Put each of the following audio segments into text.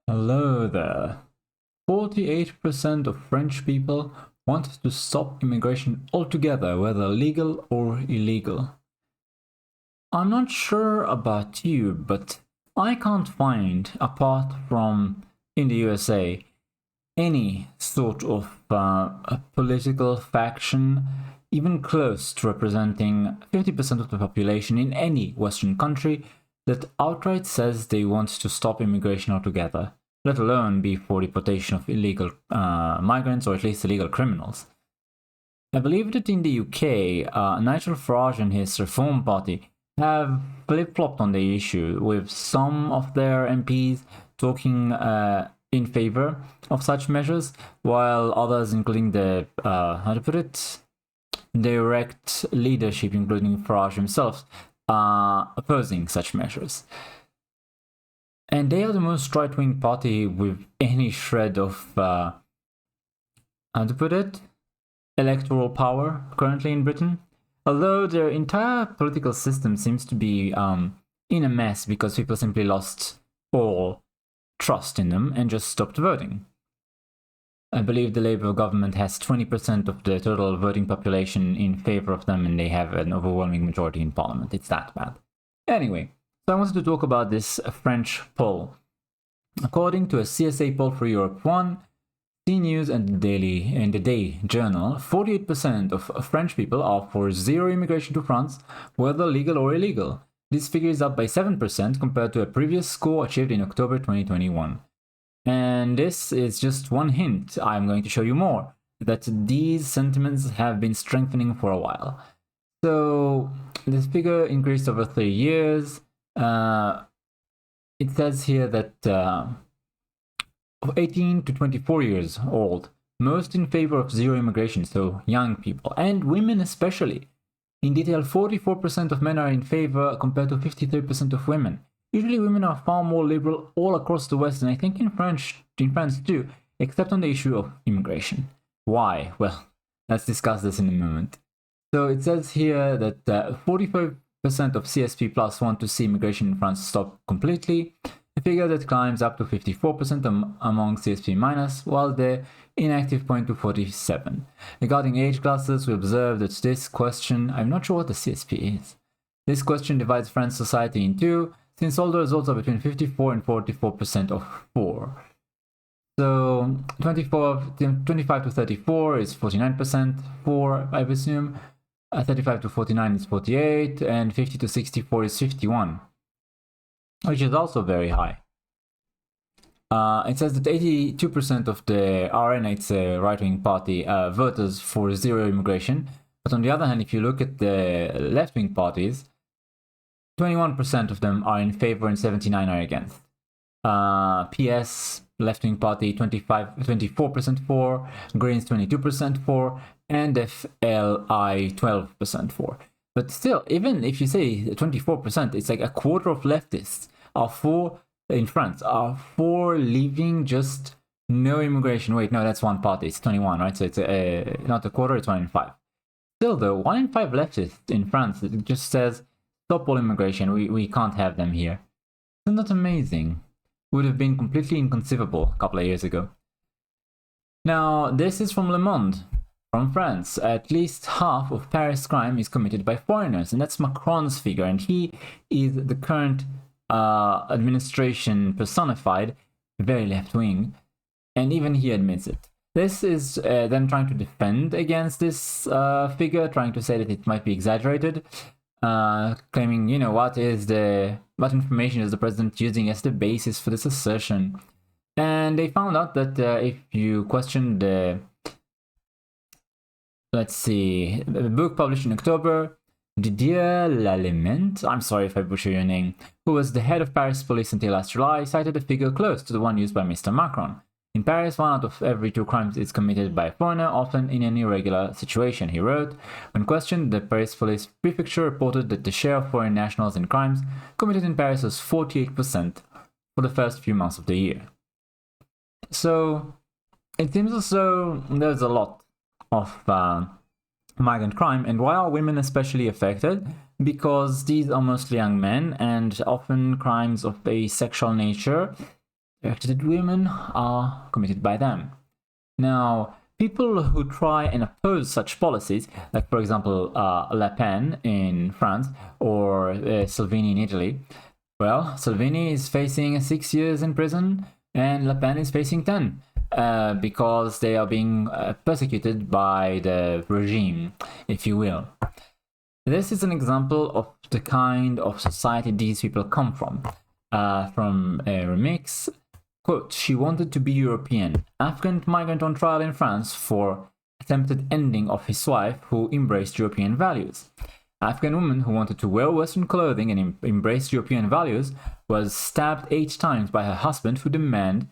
Hello there. 48% of French people want to stop immigration altogether, whether legal or illegal. I'm not sure about you, but I can't find, apart from in the USA, any sort of a political faction even close to representing 50% of the population in any Western country that outright says they want to stop immigration altogether, let alone be for deportation of illegal migrants or at least illegal criminals. I believe that in the UK, Nigel Farage and his Reform Party have flip-flopped on the issue, with some of their MPs talking in favor of such measures, while others, including the, direct leadership, including Farage himself, are opposing such measures. And they are the most right-wing party with any shred of, electoral power currently in Britain. Although their entire political system seems to be in a mess because people simply lost all trust in them and just stopped voting. I believe the Labour government has 20% of the total voting population in favor of them, and they have an overwhelming majority in parliament. It's that bad. Anyway, so I wanted to talk about this French poll. According to a CSA poll for Europe 1, CNews and the Day Journal, 48% of French people are for zero immigration to France, whether legal or illegal. This figure is up by 7% compared to a previous score achieved in October 2021. And this is just one hint. I'm going to show you more, that these sentiments have been strengthening for a while. So this figure increased over 3 years. It says here that of 18 to 24 years old, most in favor of zero immigration, so young people, and women especially. In detail, 44% of men are in favor compared to 53% of women. Usually women are far more liberal all across the West, and I think in France too, except on the issue of immigration. Why? Well, let's discuss this in a moment. So it says here that 45% of CSP plus want to see immigration in France stop completely, a figure that climbs up to 54% among CSP minus, while the inactive point to 47%. Regarding age classes, we observe that this question, I'm not sure what the CSP is. This question divides French society in two, since all the results are between 54 and 44% of 4. So 25 to 34 is 49%, 4 I assume, 35 to 49 is 48, and 50 to 64 is 51. Which is also very high. It says that 82% of the RN, it's a right-wing party, voters for zero immigration. But on the other hand, if you look at the left-wing parties, 21% of them are in favor and 79 are against. PS, left-wing party, 24% for, Greens 22% for, and FLI 12% for. But still, even if you say 24%, it's like a quarter of leftists are for, in France, are for leaving just no immigration. Wait, no, that's one party. It's 21, right? So it's not a quarter, it's 1 in 5. Still, though, 1 in 5 leftists in France, it just says, stop all immigration, we can't have them here. Isn't that amazing? Would have been completely inconceivable a couple of years ago. Now, this is from Le Monde. From France, at least half of Paris crime is committed by foreigners, and that's Macron's figure, and he is the current administration personified, very left-wing, and even he admits it. This is them trying to defend against this figure, trying to say that it might be exaggerated, claiming, you know, what information is the president using as the basis for this assertion. And they found out that if you question the let's see, a book published in October, Didier Lallement, I'm sorry if I butcher your name, who was the head of Paris police until last July, cited a figure close to the one used by Mr. Macron. In Paris, 1 out of every 2 crimes is committed by a foreigner, often in an irregular situation, he wrote. When questioned, the Paris police prefecture reported that the share of foreign nationals in crimes committed in Paris was 48% for the first few months of the year. So, it seems as though there's a lot of migrant crime, and why are women especially affected? Because these are mostly young men, and often crimes of a sexual nature affected women are committed by them. Now, people who try and oppose such policies, like for example Le Pen in France or Salvini in Italy, well, Salvini is facing 6 years in prison and Le Pen is facing 10 because they are being persecuted by the regime, if you will. This is an example of the kind of society these people come from. From a remix, quote, "She wanted to be European. Afghan migrant on trial in France for attempted ending of his wife who embraced European values. Afghan woman who wanted to wear Western clothing and embrace European values was stabbed 8 times by her husband who demanded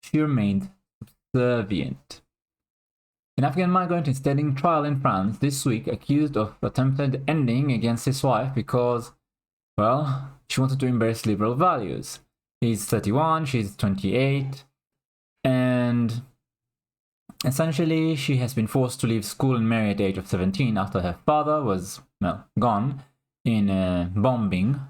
she remained subservient." An Afghan migrant is standing trial in France this week accused of attempted ending against his wife because, well, she wanted to embrace liberal values. He's 31, she's 28, and essentially she has been forced to leave school and marry at the age of 17 after her father was, well, gone in a bombing.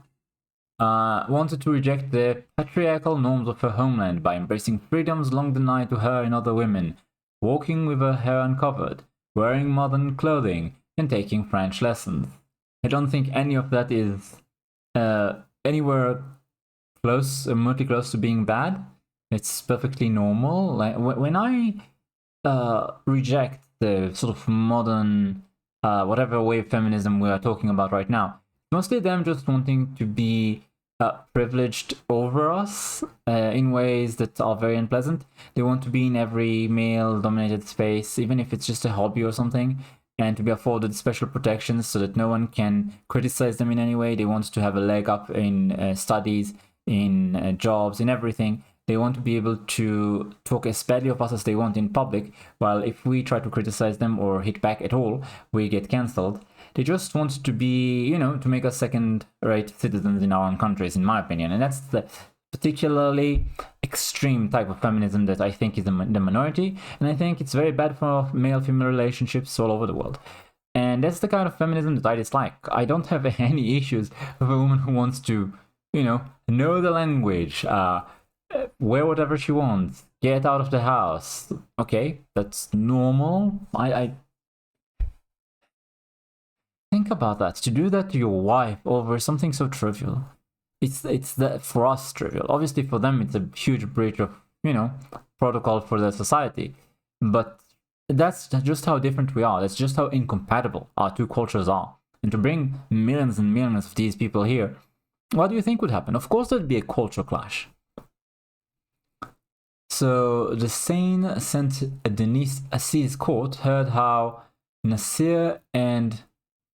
Wanted to reject the patriarchal norms of her homeland by embracing freedoms long denied to her and other women, walking with her hair uncovered, wearing modern clothing, and taking French lessons. I don't think any of that is anywhere remotely close to being bad. It's perfectly normal. Like when I reject the sort of modern, whatever way of feminism we are talking about right now, mostly them just wanting to be privileged over us in ways that are very unpleasant. They want to be in every male-dominated space, even if it's just a hobby or something, and to be afforded special protections so that no one can criticize them in any way. They want to have a leg up in studies, in jobs, in everything. They want to be able to talk as badly of us as they want in public, while if we try to criticize them or hit back at all, we get cancelled. They just want to be, to make us second-rate citizens in our own countries, in my opinion. And that's the particularly extreme type of feminism that I think is the minority. And I think it's very bad for male-female relationships all over the world. And that's the kind of feminism that I dislike. I don't have any issues with a woman who wants to, know the language, wear whatever she wants, get out of the house. Okay, that's normal. I think about that. To do that to your wife over something so trivial. It's that for us trivial. Obviously for them it's a huge breach of, protocol for their society. But that's just how different we are. That's just how incompatible our two cultures are. And to bring millions and millions of these people here, what do you think would happen? Of course there'd be a culture clash. So the Seine Saint Denis Assize Court heard how Nasir and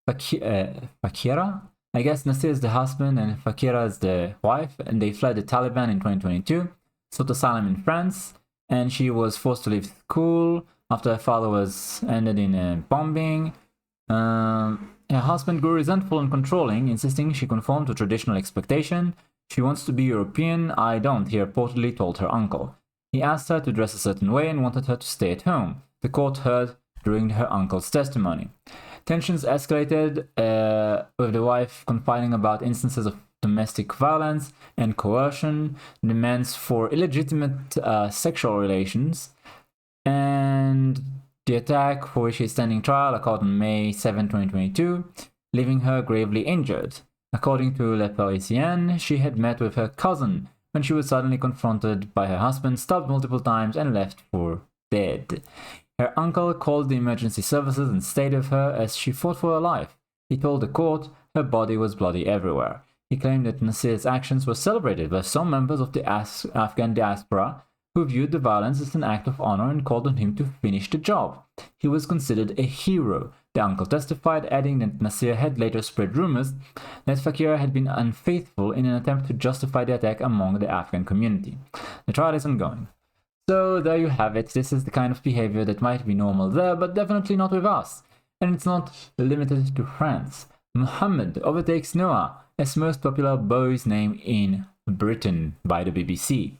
Fakira, I guess Nasir is the husband and Fakira is the wife, and they fled the Taliban in 2022, sought asylum in France, and she was forced to leave school after her father was ended in a bombing. Her husband grew resentful and controlling, insisting she conform to traditional expectation. She wants to be European, I don't, he reportedly told her uncle. He asked her to dress a certain way and wanted her to stay at home, the court heard during her uncle's testimony. Tensions escalated, with the wife confiding about instances of domestic violence and coercion, demands for illegitimate sexual relations, and the attack for which she's standing trial occurred on May 7, 2022, leaving her gravely injured. According to Le Parisien, she had met with her cousin when she was suddenly confronted by her husband, stabbed multiple times, and left for dead. Her uncle called the emergency services and stayed with her as she fought for her life. He told the court her body was bloody everywhere. He claimed that Nasir's actions were celebrated by some members of the Afghan diaspora who viewed the violence as an act of honor and called on him to finish the job. He was considered a hero, the uncle testified, adding that Nasir had later spread rumors that Fakira had been unfaithful in an attempt to justify the attack among the Afghan community. The trial is ongoing. So there you have it. This is the kind of behavior that might be normal there, but definitely not with us. And it's not limited to France. Muhamad overtakes Noah as most popular boy's name in Britain by the BBC.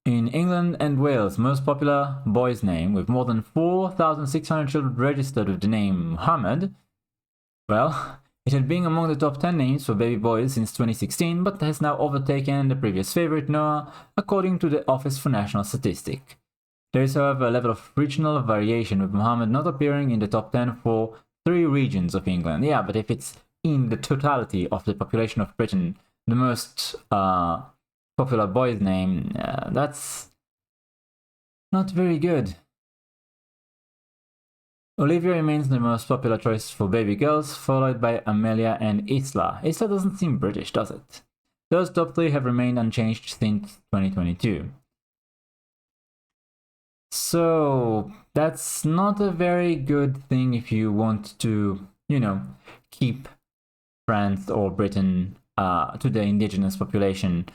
In England and Wales, most popular boy's name, with more than 4,600 children registered with the name Muhammad, well, It had been among the top 10 names for baby boys since 2016, but has now overtaken the previous favorite, Noah, according to the Office for National Statistics. There is, however, a level of regional variation, with Muhammad not appearing in the top 10 for 3 regions of England. Yeah, but if it's in the totality of the population of Britain, the most popular boy's name, that's not very good. Olivia remains the most popular choice for baby girls, followed by Amelia and Isla. Isla doesn't seem British, does it? Those top 3 have remained unchanged since 2022. So that's not a very good thing if you want to, keep France or Britain to the indigenous population,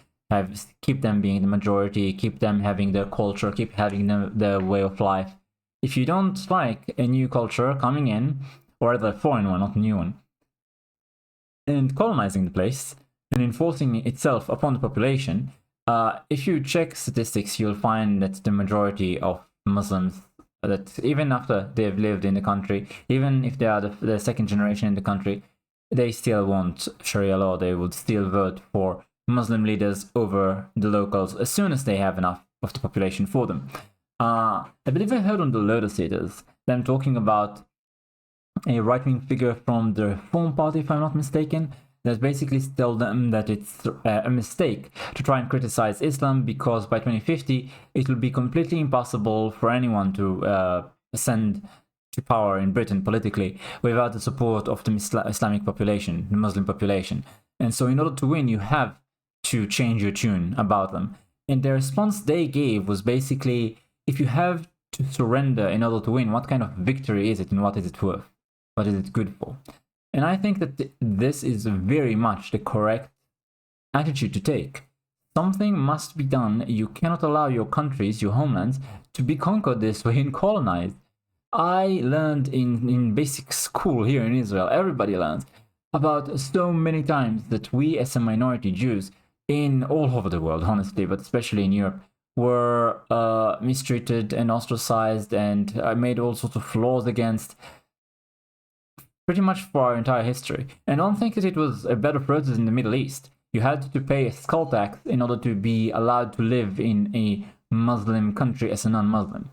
keep them being the majority, keep them having their culture, keep having their way of life. If you don't like a new culture coming in, or rather a foreign one, not a new one, and colonizing the place and enforcing itself upon the population, if you check statistics, you'll find that the majority of Muslims, that even after they've lived in the country, even if they are the second generation in the country, they still want Sharia law. They would still vote for Muslim leaders over the locals as soon as they have enough of the population for them. I believe I heard on the Lotus Eaters them talking about a right-wing figure from the Reform Party, if I'm not mistaken, that basically tell them that it's a mistake to try and criticize Islam, because by 2050 it will be completely impossible for anyone to ascend to power in Britain politically without the support of the Islamic population, the Muslim population. And so in order to win, you have to change your tune about them. And the response they gave was basically, if you have to surrender in order to win, what kind of victory is it and what is it worth? What is it good for? And I think that this is very much the correct attitude to take. Something must be done. You cannot allow your countries, your homelands, to be conquered this way and colonized. I learned in basic school here in Israel, everybody learns about so many times that we as a minority Jews in all over the world, honestly, but especially in Europe, were mistreated and ostracized and made all sorts of laws against, pretty much for our entire history. And I don't think that it was a better process in the Middle East. You had to pay a skull tax in order to be allowed to live in a Muslim country as a non-Muslim.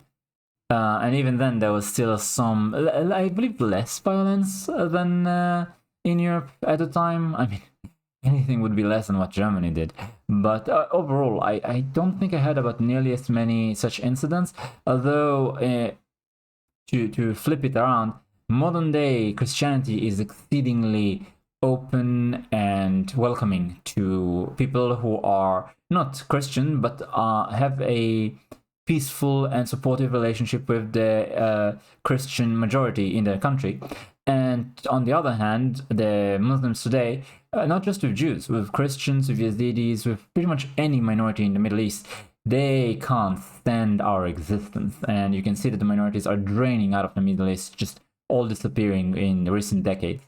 And even then, there was still some, I believe, less violence than in Europe at the time. I mean, anything would be less than what Germany did. But overall, I don't think I heard about nearly as many such incidents. Although, to flip it around, modern day Christianity is exceedingly open and welcoming to people who are not Christian, but have a peaceful and supportive relationship with the Christian majority in their country. And on the other hand, the Muslims today, not just with Jews, with Christians, with Yazidis, with pretty much any minority in the Middle East, they can't stand our existence. And you can see that the minorities are draining out of the Middle East, just all disappearing in the recent decades.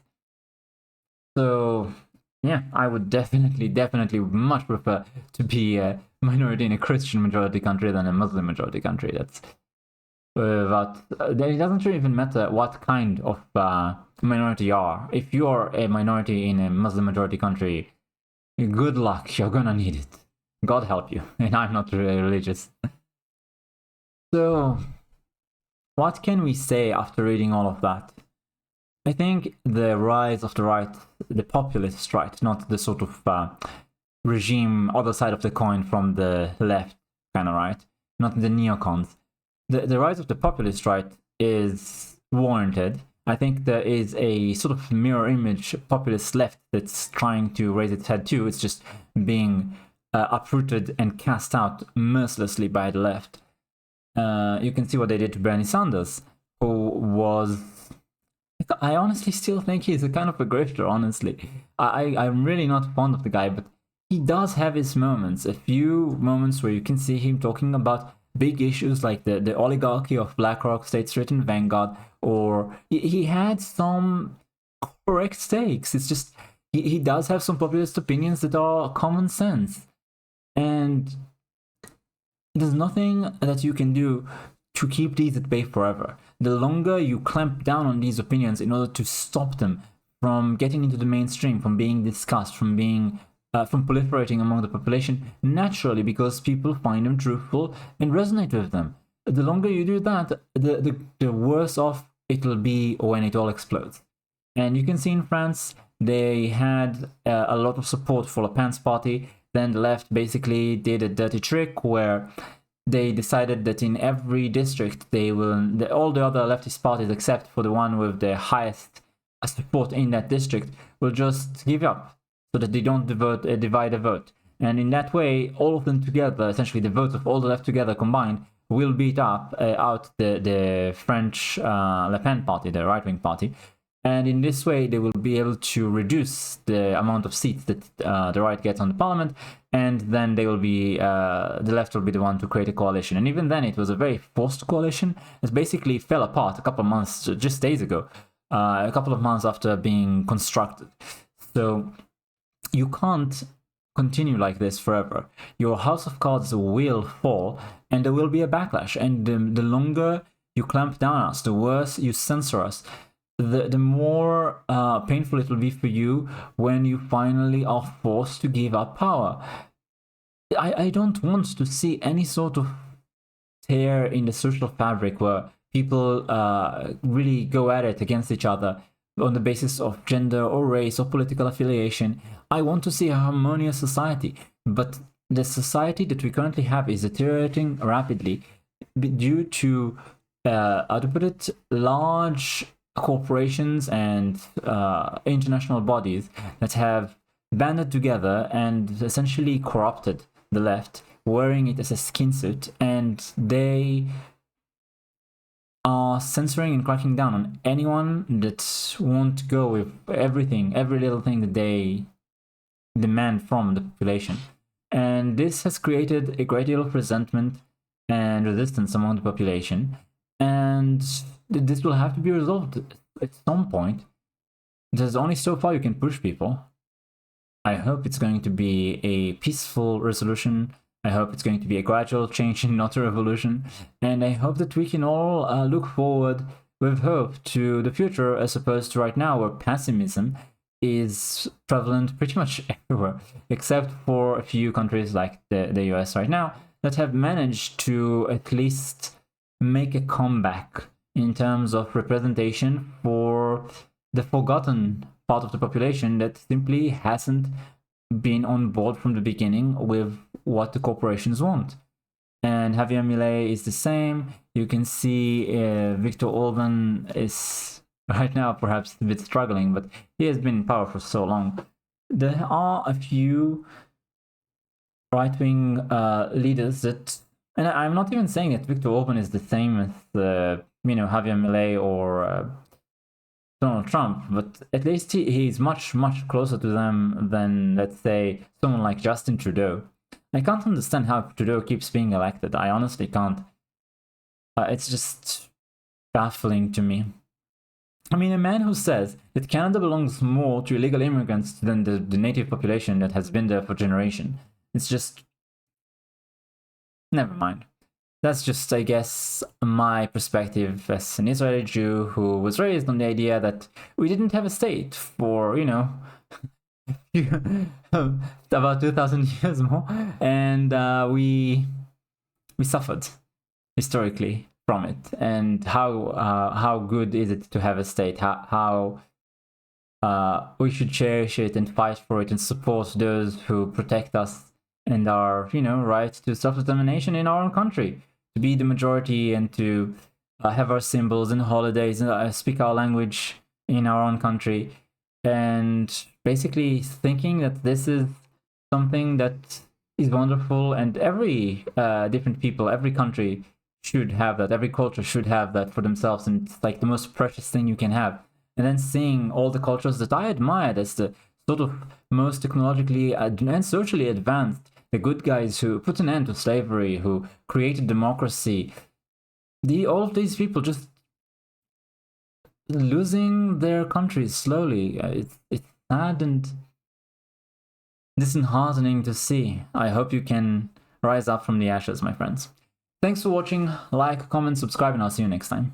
So yeah, I would definitely much prefer to be a minority in a Christian majority country than a Muslim majority country. That's but it doesn't really even matter what kind of minority you are. If you are a minority in a Muslim majority country, good luck, you're gonna need it. God help you. And I'm not really religious. So what can we say after reading all of that? I think the rise of the right, the populist right, not the sort of regime, other side of the coin from the left kind of right, not the neocons. The rise of the populist right is warranted. I think there is a sort of mirror image populist left that's trying to raise its head too. It's just being uprooted and cast out mercilessly by the left. You can see what they did to Bernie Sanders, who was... I honestly still think he's a kind of a grifter, honestly. I'm really not fond of the guy, but he does have his moments. A few moments where you can see him talking about big issues like the oligarchy of BlackRock, State Street and Vanguard, or he had some correct takes. It's just, he does have some populist opinions that are common sense. And there's nothing that you can do to keep these at bay forever. The longer you clamp down on these opinions in order to stop them from getting into the mainstream, from being discussed, from being from proliferating among the population naturally, because people find them truthful and resonate with them. The longer you do that, the worse off it will be when it all explodes. And you can see in France, they had a lot of support for Le Pen's party. Then the left basically did a dirty trick where they decided that in every district all the other leftist parties except for the one with the highest support in that district will just give up, so that they don't divide a vote. And in that way, all of them together, essentially the votes of all the left together combined, will beat out the French Le Pen party, the right-wing party. And in this way, they will be able to reduce the amount of seats that the right gets on the parliament, and then they will be the left will be the one to create a coalition. And even then, it was a very forced coalition. It basically fell apart a couple of months, just days ago, a couple of months after being constructed. So you can't continue like this forever. Your house of cards will fall, and there will be a backlash. And the longer you clamp down on us, the worse you censor us, the more painful it will be for you when you finally are forced to give up power. I don't want to see any sort of tear in the social fabric where people really go at it against each other on the basis of gender or race or political affiliation. I want to see a harmonious society, but the society that we currently have is deteriorating rapidly due to, how to put it, large corporations and international bodies that have banded together and essentially corrupted the left, wearing it as a skin suit, and they are censoring and cracking down on anyone that won't go with everything, every little thing that they demand from the population. And this has created a great deal of resentment and resistance among the population, and this will have to be resolved at some point. There's only so far you can push people. I hope it's going to be a peaceful resolution. I hope it's going to be a gradual change and not a revolution. And I hope that we can all look forward with hope to the future, as opposed to right now, where pessimism is prevalent pretty much everywhere, except for a few countries like the US right now that have managed to at least make a comeback in terms of representation for the forgotten part of the population that simply hasn't been on board from the beginning with what the corporations want. And Javier Milei is the same. You can see Viktor Orban is right now perhaps a bit struggling, but he has been in power for so long. There are a few right-wing leaders that, and I'm not even saying that Viktor Orban is the same as Javier Milei or Donald Trump, but at least he's much closer to them than, let's say, someone like Justin Trudeau. I can't understand how Trudeau keeps being elected. I honestly can't. It's just baffling to me. I mean, a man who says that Canada belongs more to illegal immigrants than the native population that has been there for generations. It's just... never mind. That's just, I guess, my perspective as an Israeli Jew who was raised on the idea that we didn't have a state for, about 2,000 years more, and we suffered historically from it. And how good is it to have a state? How we should cherish it and fight for it and support those who protect us and our, right to self-determination in our own country, to be the majority and to have our symbols and holidays and speak our language in our own country. And basically thinking that this is something that is wonderful, and every different people, every country should have that, every culture should have that for themselves, and it's like the most precious thing you can have. And then seeing all the cultures that I admired as the sort of most technologically and socially advanced, the good guys who put an end to slavery, who created democracy, all of these people just losing their countries slowly. It's sad and disheartening to see. I hope you can rise up from the ashes, my friends. Thanks for watching. Like, comment, subscribe, and I'll see you next time.